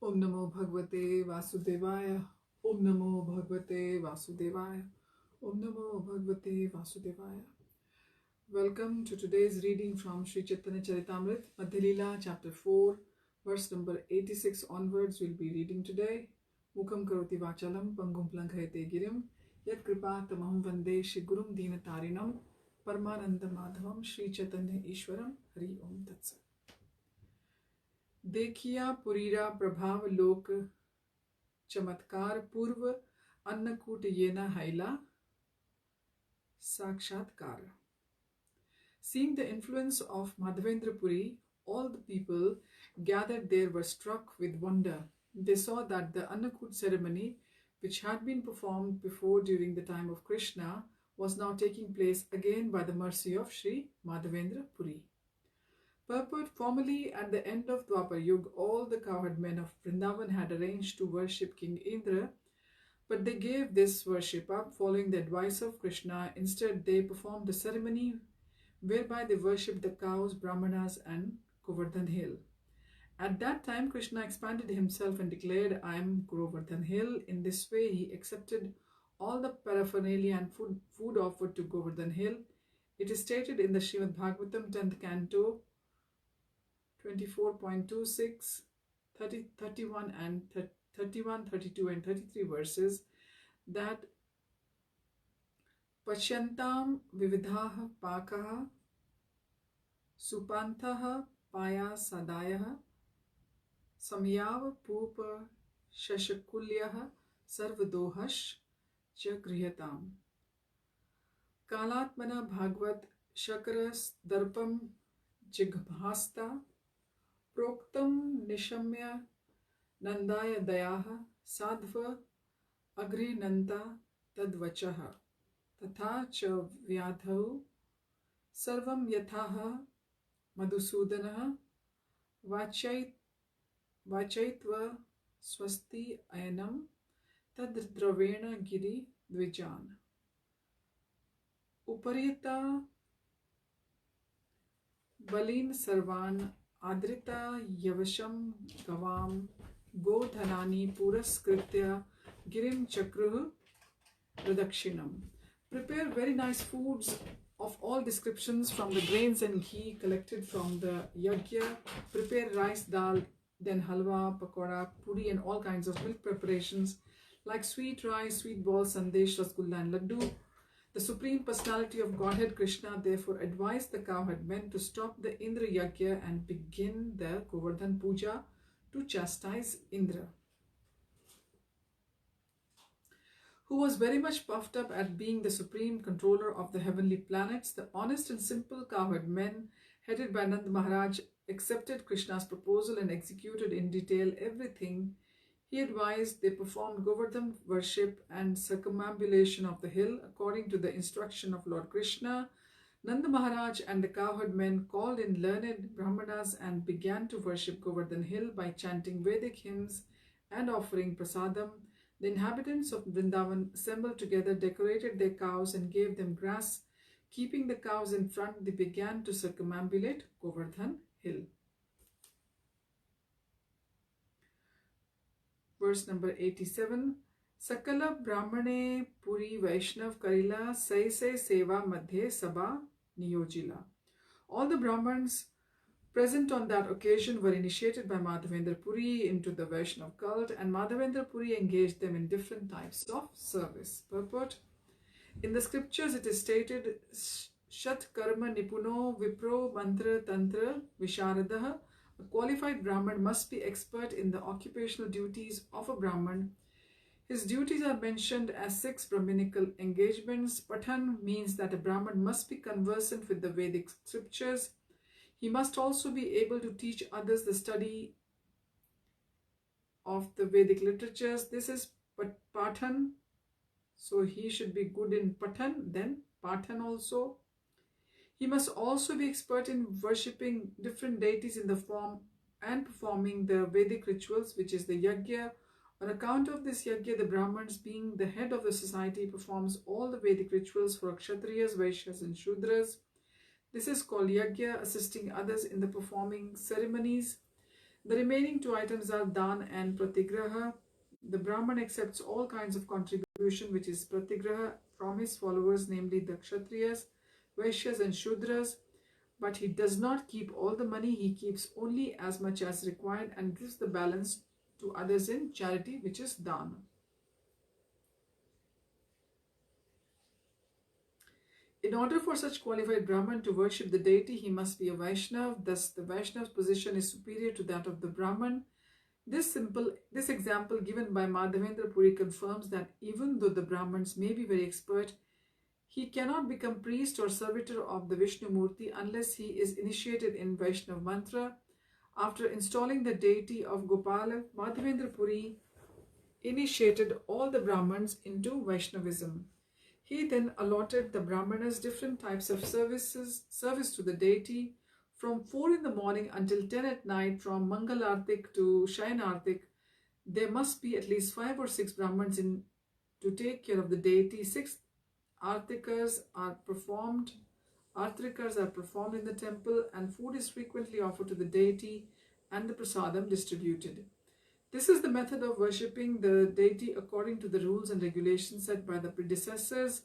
Om Namo Bhagavate Vasudevaya. Om Namo Bhagavate Vasudevaya. Om Namo Bhagavate Vasudevaya. Welcome to today's reading from Sri Chaitanya Charitamrita, Madhya Lila, chapter 4, verse number 86 onwards. We'll be reading today. Mukham karoti vachalam pangum planghayate girim yat kripa tamaham vande Shri Gurum Deenatarinam Paramananda Madhavam Sri Chaitanya Ishwaram Hari Om Tatsat. देखिया पुरीरा प्रभाव लोक चमत्कार पूर्व अन्नकूट ये न हैला साक्षात्कार. Seeing the influence of Mādhavendra Purī, all the people gathered there were struck with wonder. They saw that the Annakut ceremony, which had been performed before during the time of Krishna, was now taking place again by the mercy of Sri Mādhavendra Purī. Purport: formerly, at the end of Dwapar Yuga, all the cowherd men of Vrindavan had arranged to worship King Indra, but they gave this worship up following the advice of Krishna. Instead, they performed a ceremony whereby they worshipped the cows, Brahmanas, and Govardhan Hill. At that time, Krishna expanded himself and declared, I am Govardhan Hill. In this way, he accepted all the paraphernalia and food offered to Govardhan Hill. It is stated in the Srimad Bhagavatam, 10th canto, 24.26, 31 and 31, 32 and 33 verses that Pashyantam vividhaha pakaha supantaha paya sadayaha samyav pupa shashakulyaha sarvadohash cha grihatam kalatmana bhagvat shakaras darpam jighbhasta प्रोक्तम निशम्य नंदाय दयाः साध्व अग्रिनन्ता तद्वचः तथा च व्याधौ सर्वं यथाह मधुसूदनः वाचयित्वा स्वस्ति अयनं तद्द्रवेण गिरि द्विजान् उपर्यता बलीन् सर्वान् आद्रिता यवशं गवां गोधनानि पुरस्कृत्य गिरिं चक्रुः प्रदक्षिणम्. Prepare very nice foods of all descriptions from the grains and ghee collected from the yajna. Prepare rice, dal, then halwa, pakoda, puri and all kinds of milk preparations like sweet rice, sweet balls, sandesh, rasgulla and laddu. The Supreme Personality of Godhead Krishna therefore advised the cowherd men to stop the Indra Yajna and begin the Govardhan Puja to chastise Indra, who was very much puffed up at being the supreme controller of the heavenly planets. The honest and simple cowherd men, headed by Nand Maharaj, accepted Krishna's proposal and executed in detail everything he advised. They performed Govardhan worship and circumambulation of the hill according to the instruction of Lord Krishna. Nanda Maharaj and the cowherd men called in learned Brahmanas and began to worship Govardhan Hill by chanting Vedic hymns and offering prasadam. The inhabitants of Vrindavan assembled together, decorated their cows and gave them grass. Keeping the cows in front, they began to circumambulate Govardhan Hill. Verse number 87. Sakala Brahmane Puri Vaishnav Karila Sai Sai Seva Madhye Sabha Niyojila. All the Brahmans present on that occasion were initiated by Mādhavendra Purī into the Vaishnav cult, and Mādhavendra Purī engaged them in different types of service. Purport: in the scriptures it is stated, Shat Karma Nipuno Vipro Mantra Tantra Visharadaha. A qualified Brahman must be expert in the occupational duties of a Brahman. His duties are mentioned as 6 Brahminical engagements. Pathan means that a Brahman must be conversant with the Vedic scriptures. He must also be able to teach others the study of the Vedic literatures. This is Pathan. So he should be good in Pathan, then Pathan also. He must also be expert in worshipping different deities in the form and performing the Vedic rituals, which is the yajna. On account of this yajna, the Brahmans, being the head of the society, performs all the Vedic rituals for Kshatriyas, Vaishyas and Shudras. This is called yajna, assisting others in the performing ceremonies. The remaining two items are dan and pratigraha. The Brahman accepts all kinds of contribution, which is pratigraha from his followers, namely the Kshatriyas, Vaishyas, and Shudras. But he does not keep all the money, he keeps only as much as required and gives the balance to others in charity, which is dana. In order for such qualified Brahman to worship the deity, he must be a Vaishnav. Thus, the Vaishnav's position is superior to that of the Brahman. This example given by Mādhavendra Purī confirms that even though the Brahmins may be very expert, he cannot become priest or servitor of the Vishnu Murti unless he is initiated in Vaishnav mantra. After installing the deity of Gopala, Mādhavendra Purī initiated all the Brahmins into Vaishnavism. He then allotted the Brahmanas different types of service to the deity. From 4 in the morning until 10 at night, from Mangalartik to Shayanartik, there must be at least 5 or 6 Brahmins to take care of the deity. 6 Artikas are performed in the temple, and food is frequently offered to the deity and the prasadam distributed. This is the method of worshipping the deity according to the rules and regulations set by the predecessors.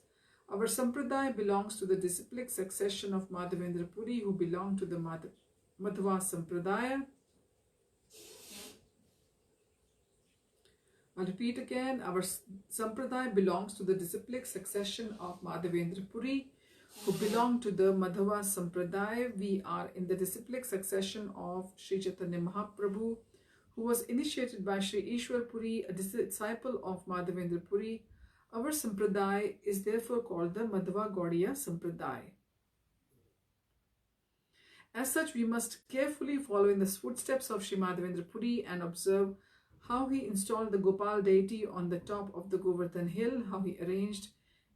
Our sampradaya belongs to the disciplic succession of Mādhavendra Purī, who belonged to the Madhva sampradaya. I'll repeat again, our sampradaya belongs to the disciplic succession of Mādhavendra Purī, who belong to the Madhva sampradaya. We are in the disciplic succession of Sri Chaitanya Mahaprabhu, who was initiated by Sri Ishwar Puri, a disciple of Mādhavendra Purī. Our sampradaya is therefore called the Madhva Gaudiya Sampradaya. As such, we must carefully follow in the footsteps of Sri Mādhavendra Purī and observe how he installed the Gopal deity on the top of the Govardhan hill, how he arranged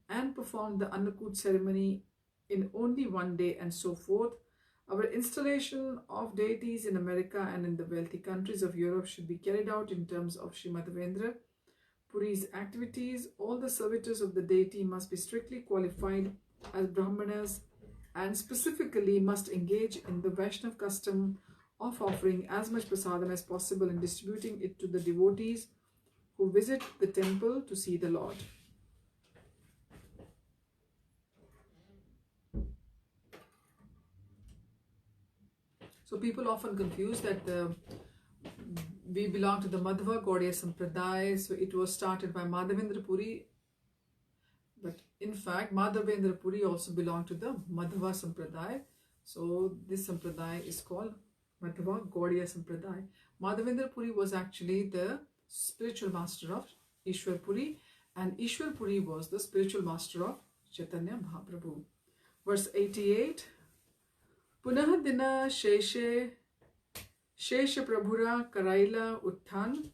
and performed the Annakut ceremony in only one day, and so forth. Our installation of deities in America and in the wealthy countries of Europe should be carried out in terms of Sri Mādhavendra Puri's activities. All the servitors of the deity must be strictly qualified as Brahmanas and specifically must engage in the Vaishnav custom of offering as much prasadam as possible and distributing it to the devotees who visit the temple to see the Lord. So people often confuse that we belong to the Madhva Gaudiya Sampradaya. So it was started by Mādhavendra Purī. But in fact, Mādhavendra Purī also belonged to the Madhva Sampradaya. So this Sampradaya is called Madhva Gaudiya Sampradaya. Mādhavendra Purī was actually the spiritual master of Ishwar Puri, and Ishwar Puri was the spiritual master of Chaitanya Mahaprabhu. Verse 88. Punah dina shesha prabhura karaila utthan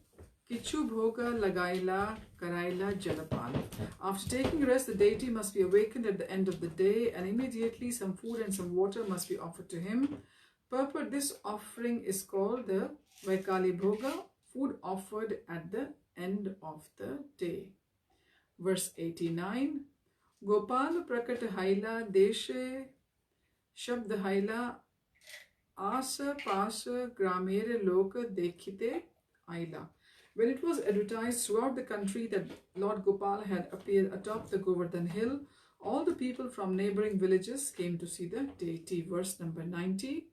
kichu bhoga lagaila karaila jalapan. After taking rest, the deity must be awakened at the end of the day, and immediately some food and some water must be offered to him. Purport: this offering is called the Vaikali Bhoga, food offered at the end of the day. Verse 89. Gopal prakat haila deshe Shabd haila asa pasa gramere loka dekhite aila. When it was advertised throughout the country that Lord Gopal had appeared atop the Govardhan hill, all the people from neighboring villages came to see the deity. Verse number 90.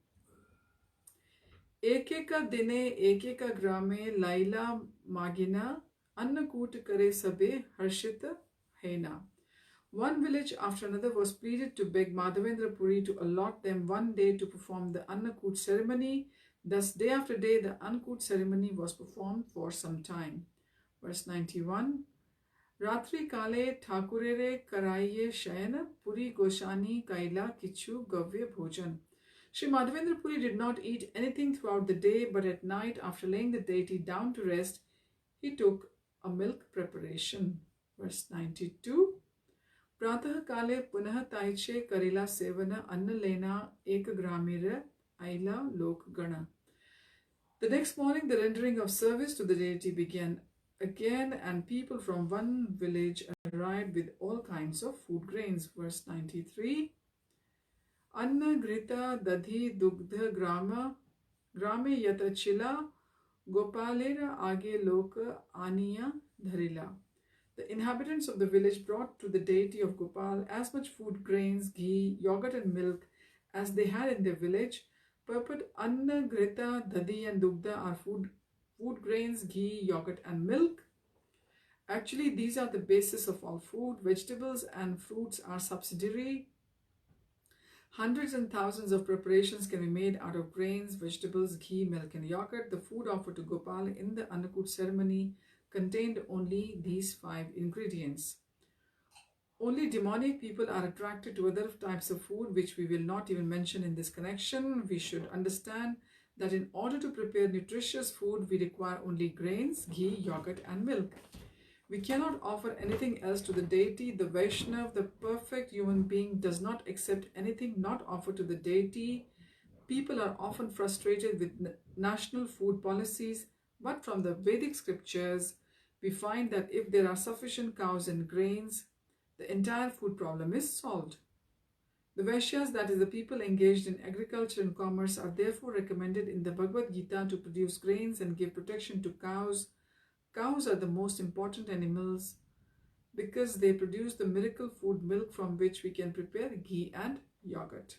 Ekeka dine ekeka grame laila magina annakut kare sabe harshita hena. One village after another was pleaded to beg Mādhavendra Purī to allot them one day to perform the Annakut ceremony. Thus, day after day, the Annakut ceremony was performed for some time. Verse 91. Ratri kale thakurere karaiye shayana Puri goshani kaila kichu gavya bhojan. Sri Mādhavendra Purī did not eat anything throughout the day, but at night, after laying the deity down to rest, he took a milk preparation. Verse 92. Pratah kale punah taiche karila sevana anna lena ekagramira aila lok gana. The next morning, the rendering of service to the deity began again, and people from one village arrived with all kinds of food grains. Verse 93. Anna grita dadhi dugdha grame yata chila Gopalera age loka aniya dharila. The inhabitants of the village brought to the deity of Gopal as much food, grains, ghee, yogurt, and milk as they had in their village. Purport Anna, Greta, Dadi, and Dugda are food grains, ghee, yogurt, and milk. Actually, these are the basis of all food. Vegetables and fruits are subsidiary. Hundreds and thousands of preparations can be made out of grains, vegetables, ghee, milk, and yogurt. The food offered to Gopal in the Annakut ceremony contained only these 5 ingredients. Only demonic people are attracted to other types of food, which we will not even mention in this connection. We should understand that in order to prepare nutritious food, we require only grains, ghee, yogurt, and milk. We cannot offer anything else to the deity. The Vaishnav, the perfect human being, does not accept anything not offered to the deity. People are often frustrated with national food policies, but from the Vedic scriptures, we find that if there are sufficient cows and grains, the entire food problem is solved. The Vaishyas, that is the people engaged in agriculture and commerce, are therefore recommended in the Bhagavad Gita to produce grains and give protection to cows. Cows are the most important animals because they produce the miracle food milk from which we can prepare ghee and yogurt.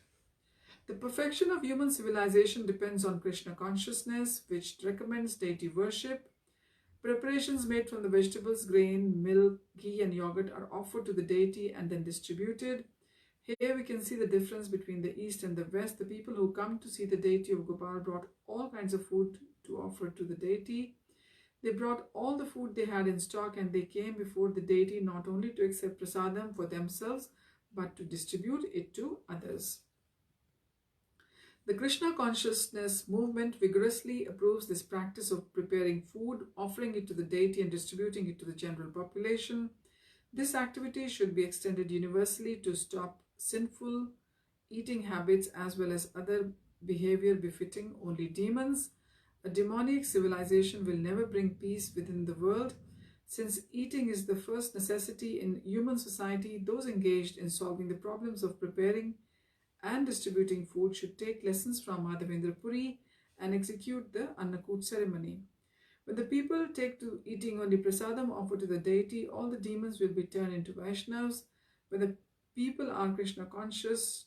The perfection of human civilization depends on Krishna consciousness, which recommends deity worship. Preparations made from the vegetables, grain, milk, ghee, and yogurt are offered to the deity and then distributed. Here we can see the difference between the East and the West. The people who come to see the deity of Gopal brought all kinds of food to offer to the deity. They brought all the food they had in stock, and they came before the deity not only to accept prasadam for themselves, but to distribute it to others. The Krishna consciousness movement vigorously approves this practice of preparing food, offering it to the deity, and distributing it to the general population. This activity should be extended universally to stop sinful eating habits as well as other behavior befitting only demons. A demonic civilization will never bring peace within the world. Since eating is the first necessity in human society, those engaged in solving the problems of preparing and distributing food should take lessons from Mādhavendra Purī and execute the Annakut ceremony. When the people take to eating only prasadam offered to the deity, all the demons will be turned into Vaishnavas. When the people are Krishna conscious,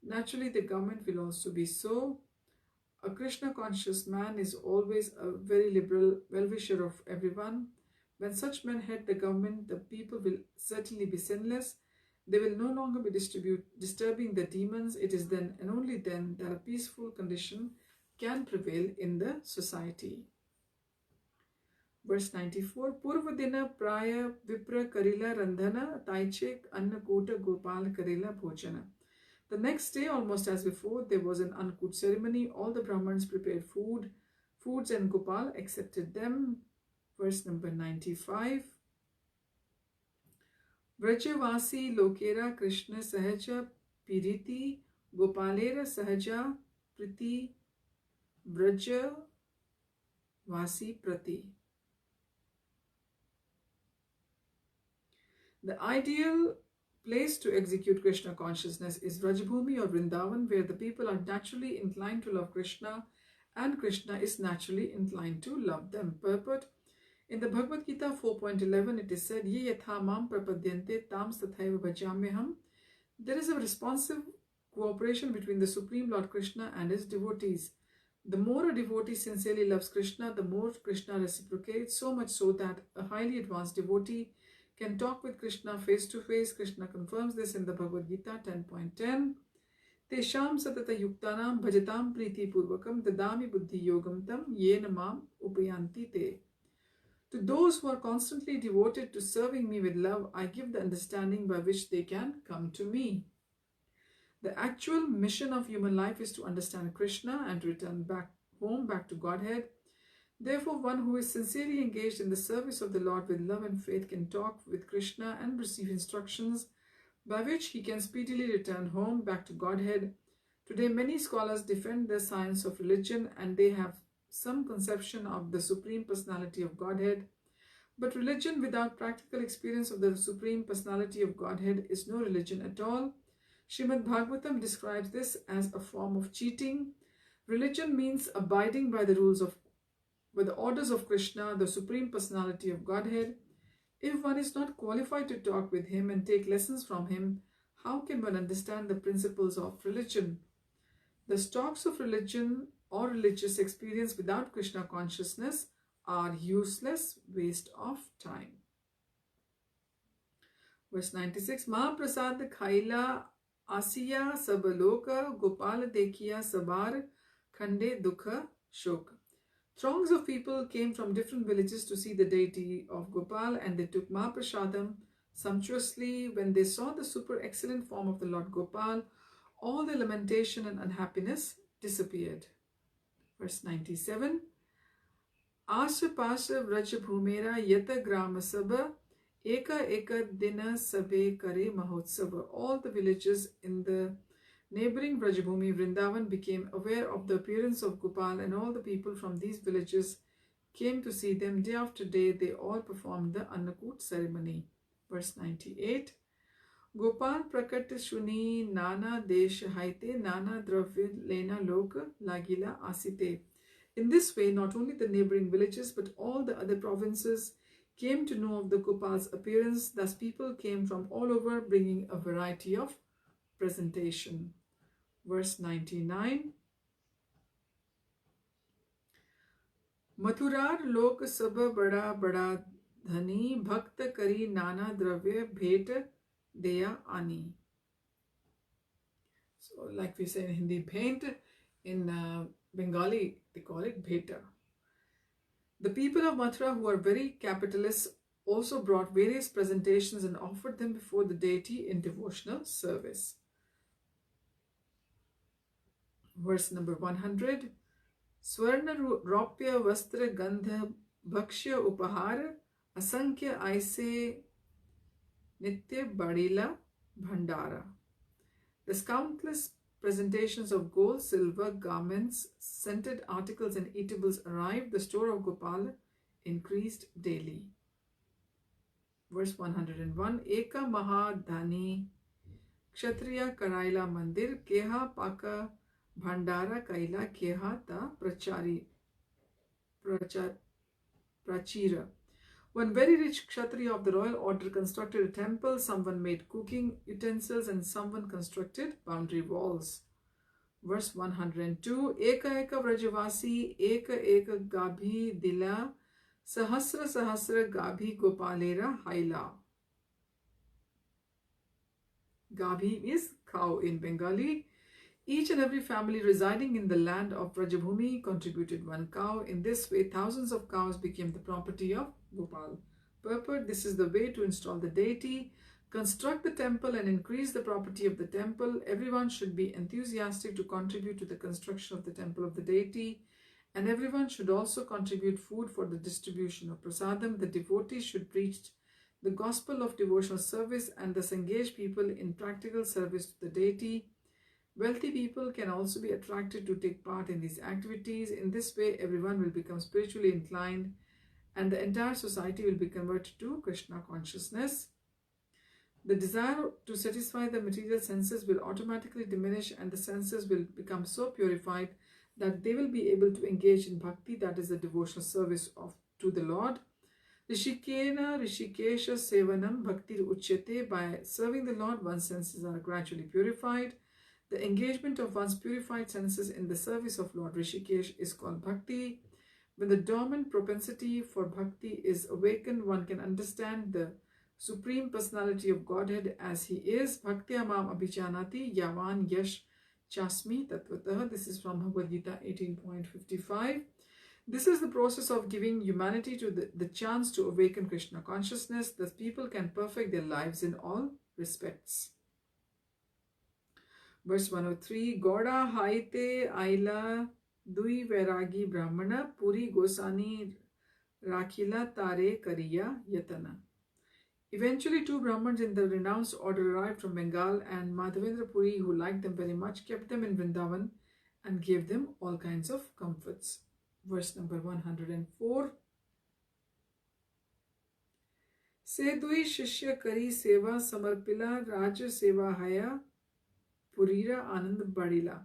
naturally the government will also be so. A Krishna conscious man is always a very liberal well-wisher of everyone. When such men head the government, the people will certainly be sinless. They will no longer be disturbing the demons. It is then and only then that a peaceful condition can prevail in the society. Verse 94. Purvadina praya vipra karila randhana taichek annakota gopal karila bhojana. The next day, almost as before, there was an Annakut ceremony. All the Brahmins prepared foods, and Gopal accepted them. Verse number 95. Vrajavasi lokera Krishna sahaja piriti Gopalera sahaja priti Vrajavasi prati. The ideal place to execute Krishna consciousness is Vrajabhumi or Vrindavan, where the people are naturally inclined to love Krishna and Krishna is naturally inclined to love them. Purport. In the Bhagavad Gita 4.11, it is said, Ye yatha mam prapadyante tam tathaiva bhajamyaham. There is a responsive cooperation between the Supreme Lord Krishna and his devotees. The more a devotee sincerely loves Krishna, the more Krishna reciprocates, so much so that a highly advanced devotee can talk with Krishna face to face. Krishna confirms this in the Bhagavad Gita 10.10. Tesham satata yuktanam bhajatam priti purvakam dadami buddhi yogam tam yena mam upayanti te. To those who are constantly devoted to serving me with love, I give the understanding by which they can come to me. The actual mission of human life is to understand Krishna and to return back to Godhead. Therefore, one who is sincerely engaged in the service of the Lord with love and faith can talk with Krishna and receive instructions by which he can speedily return home back to Godhead. Today, many scholars defend the science of religion and they have some conception of the Supreme Personality of Godhead. But religion without practical experience of the Supreme Personality of Godhead is no religion at all. Srimad Bhagavatam describes this as a form of cheating. Religion means abiding by the rules of were the orders of Krishna, the Supreme Personality of Godhead. If one is not qualified to talk with him and take lessons from him, how can one understand the principles of religion? The stalks of religion or religious experience without Krishna consciousness are useless waste of time. Verse 96, Mahaprasad Khaila Asiya Sabaloka Gopal Dekhiya Sabar Khande Dukha Shok. Throngs of people came from different villages to see the deity of Gopal, and they took Mahaprasadam sumptuously. When they saw the super excellent form of the Lord Gopal, all their lamentation and unhappiness disappeared. Verse 97, Asha Pasha Vraja Bhumera Yata Grama Sabha Eka Eka Dina Sabe Kare Mahotsava. All the villages in the neighboring Vrajabhumi Vrindavan became aware of the appearance of Gopal, and all the people from these villages came to see them. Day after day, they all performed the Annakut ceremony. Verse 98, Gopal Prakat Shuni Nana Desh Haite Nana Dravya Lena Loka Lagila Asite. In this way, not only the neighboring villages but all the other provinces came to know of the Gopal's appearance. Thus people came from all over, bringing a variety of presentation. Verse 99, Mathurar lok sabha bada bada dhani bhakta kari nana dravya bhet deya ani. So like we say in Hindi, bhet, in Bengali they call it bheta. The people of Mathura, who are very capitalists, also brought various presentations and offered them before the deity in devotional service. Verse number 100, Swarna Ropya Vastra Gandha Bhakshya Upahara Asankhya Aise Nitya Badila Bhandara. The countless presentations of gold, silver, garments, scented articles and eatables arrived. The store of Gopal increased daily. Verse 101, Eka Mahadhani Kshatriya Karaila Mandir Keha Paka Bhandara Kaila Keha Ta Prachira. One very rich Kshatriya of the royal order constructed a temple, someone made cooking utensils, and someone constructed boundary walls. Verse 102, Eka Eka Vrajavasi Eka Eka Gabhi Dila Sahasra Sahasra Gabhi Gopalera Haila. Gabhi is cow in Bengali. Each and every family residing in the land of Vrajabhumi contributed one cow. In this way, thousands of cows became the property of Gopal. Purport: this is the way to install the deity, construct the temple, and increase the property of the temple. Everyone should be enthusiastic to contribute to the construction of the temple of the deity, and everyone should also contribute food for the distribution of prasadam. The devotees should preach the gospel of devotional service and thus engage people in practical service to the deity. Wealthy people can also be attracted to take part in these activities. In this way, everyone will become spiritually inclined and the entire society will be converted to Krishna consciousness. The desire to satisfy the material senses will automatically diminish, and the senses will become so purified that they will be able to engage in bhakti, that is the devotional service to the Lord. Rishikena Rishikesha Sevanam Bhakti Uchyate. By serving the Lord, one's senses are gradually purified. The engagement of one's purified senses in the service of Lord Rishikesh is called bhakti. When the dormant propensity for bhakti is awakened, one can understand the Supreme Personality of Godhead as He is. Bhaktya mam abhijanati yavan yash chasmi tatvatah. This is from Bhagavad Gita 18.55. This is the process of giving humanity to the chance to awaken Krishna consciousness. Thus people can perfect their lives in all respects. Verse 103, Goda haite aila dui vairagi brahmana Purī gosani rakhila tare kariya yatana. Eventually, two Brahmins in the renounced order arrived from Bengal, and Mādhavendra Purī, who liked them very much, kept them in Vrindavan and gave them all kinds of comforts. Verse number 104, Sedui Shishya Kari Seva Samarpila Raja Seva Haya Purira Anand Badila.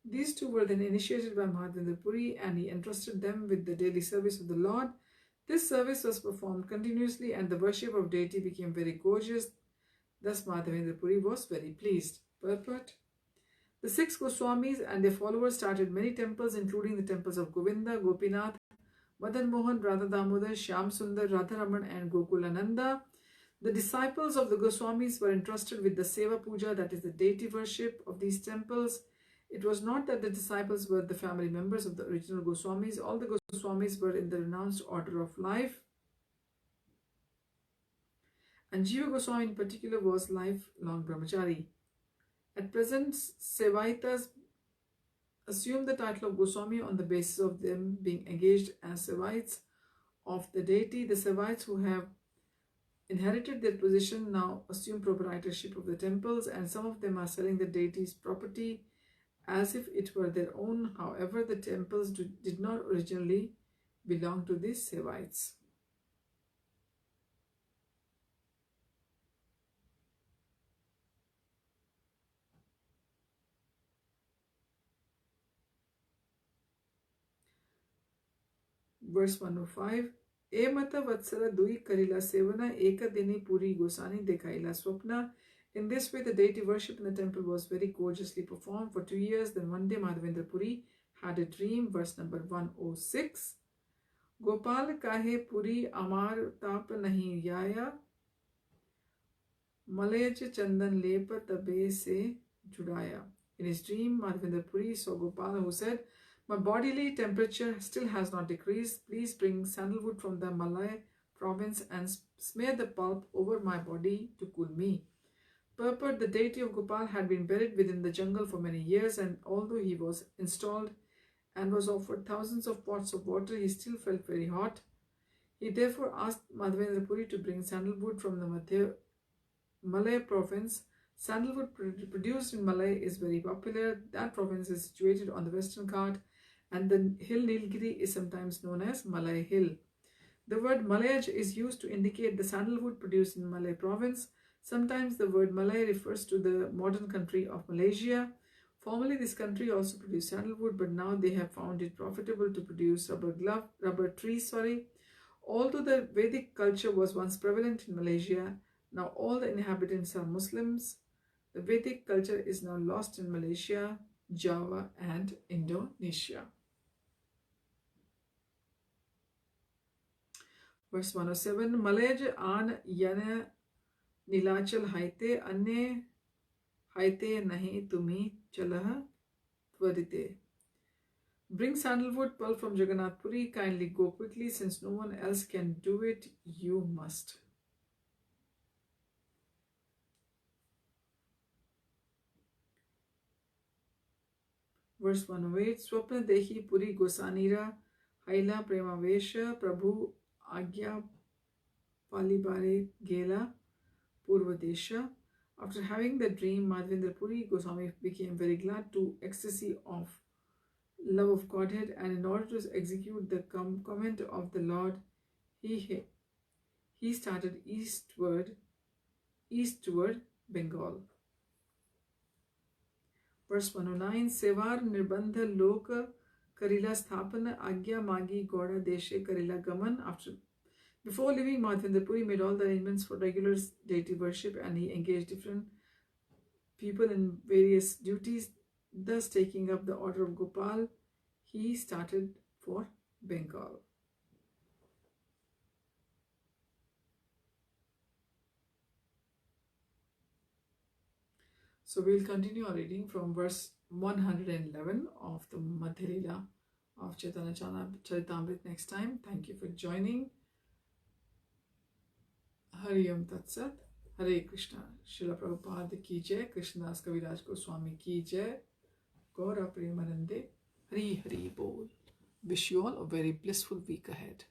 These two were then initiated by Mādhavendra Purī, and he entrusted them with the daily service of the Lord. This service was performed continuously, and the worship of deity became very gorgeous. Thus Mādhavendra Purī was very pleased. Purport: the 6 Goswamis and their followers started many temples, including the temples of Govinda, Gopinath, Madan Mohan, Radha Damodar, Shyam Sundar, Radharaman, and Gokulananda. The disciples of the Goswamis were entrusted with the Seva Puja, that is the deity worship of these temples. It was not that the disciples were the family members of the original Goswamis. All the Goswamis were in the renounced order of life. And Jiva Goswami in particular was lifelong brahmachari. At present, Sevaitas assume the title of Goswami on the basis of them being engaged as Sevaites of the deity. The Sevaites who have inherited their position now assume proprietorship of the temples, and some of them are selling the deity's property as if it were their own. However, the temples did not originally belong to these Sevaites. Verse 105. Emata vatsara dui karila sevana eka dini puri gosani dekaila swapna. In this way, the deity worship in the temple was very gorgeously performed for 2 years. Then one day, Mādhavendra Purī had a dream. Verse number 106. Gopal kahe Puri amar tap nahi yaya, Malayaj chandan lepa tabe se judaya. In his dream, Mādhavendra Purī saw Gopal, who said, "My bodily temperature still has not decreased. Please bring sandalwood from the Malay province and smear the pulp over my body to cool me." Purport: the deity of Gopal had been buried within the jungle for many years, and although he was installed and was offered thousands of pots of water, he still felt very hot. He therefore asked Mādhavendra Purī to bring sandalwood from the Malay province. Sandalwood produced in Malay is very popular. That province is situated on the western Ghat, and the hill Nilgiri is sometimes known as Malay Hill. The word Malayaj is used to indicate the sandalwood produced in Malay province. Sometimes the word Malay refers to the modern country of Malaysia. Formerly, this country also produced sandalwood, but now they have found it profitable to produce rubber trees. Although the Vedic culture was once prevalent in Malaysia, now all the inhabitants are Muslims. The Vedic culture is now lost in Malaysia, Java, and Indonesia. Verse 107. Malayaj an yana Nilachal haite ane haite nahi tumi chalah tvarite. Bring sandalwood pulp from Jagannath Puri. Kindly go quickly, since no one else can do it. You must. Verse 108. Swapna dehi Puri Gosanira Haila Premavesha Prabhu Agya Palibare Gela Purvadesha. After having the dream, Mādhavendra Purī Goswami became very glad to ecstasy of love of Godhead, and in order to execute the command of the Lord, he started eastward Bengal. Verse 109. Sevar nirbandha loka karila sthapana agya magi goda deshe karila gaman. Before leaving, Mādhavendra Purī made all the arrangements for regular deity worship, and he engaged different people in various duties. Thus, taking up the order of Gopal, he started for Bengal. So we'll continue our reading from verse 111 of the Madhya Lila of Chaitanya Charitamrita next time. Thank you for joining. Hari Om Tat Sat. Hare Krishna. Srila Prabhupada ki jai. Krishnadas Kaviraj Goswami ki jai. Gaura Premanande. Hari Hari Bol. Wish you all a very blissful week ahead.